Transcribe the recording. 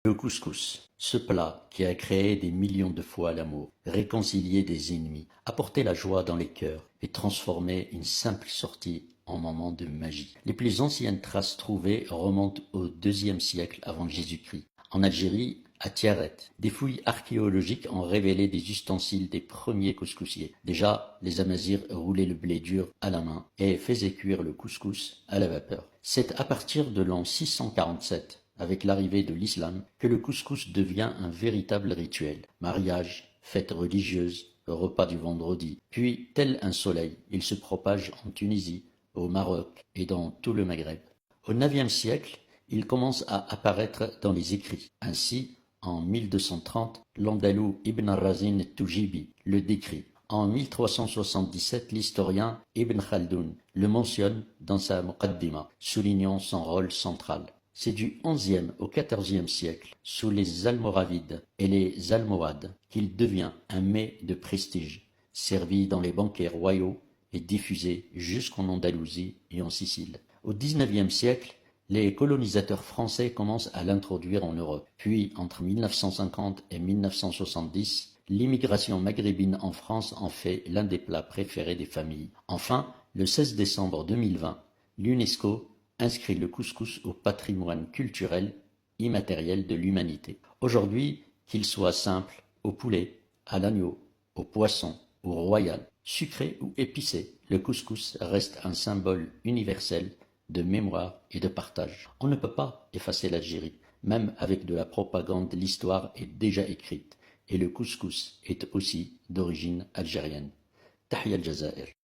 Le couscous, ce plat qui a créé des millions de fois l'amour, réconcilié des ennemis, apporté la joie dans les cœurs et transformé une simple sortie en moment de magie. Les plus anciennes traces trouvées remontent au IIe siècle avant Jésus-Christ. En Algérie, à Tiaret, des fouilles archéologiques ont révélé des ustensiles des premiers couscoussiers. Déjà, les Amazirs roulaient le blé dur à la main et faisaient cuire le couscous à la vapeur. C'est à partir de l'an 647, avec l'arrivée de l'islam, que le couscous devient un véritable rituel. Mariage, fêtes religieuses, repas du vendredi. Puis, tel un soleil, il se propage en Tunisie, au Maroc et dans tout le Maghreb. Au IXe siècle, il commence à apparaître dans les écrits. Ainsi, en 1230, l'Andalou Ibn Razin Tujibi le décrit. En 1377, l'historien Ibn Khaldoun le mentionne dans sa Muqaddima, soulignant son rôle central. C'est du XIe au XIVe siècle, sous les Almoravides et les Almohades, qu'il devient un mets de prestige, servi dans les banquets royaux et diffusé jusqu'en Andalousie et en Sicile. Au XIXe siècle, les colonisateurs français commencent à l'introduire en Europe. Puis, entre 1950 et 1970, l'immigration maghrébine en France en fait l'un des plats préférés des familles. Enfin, le 16 décembre 2020, l'UNESCO inscrit le couscous au patrimoine culturel immatériel de l'humanité. Aujourd'hui, qu'il soit simple, au poulet, à l'agneau, au poisson, au royal, sucré ou épicé, le couscous reste un symbole universel de mémoire et de partage. On ne peut pas effacer l'Algérie. Même avec de la propagande, l'histoire est déjà écrite. Et le couscous est aussi d'origine algérienne. Tahia al-Jazair.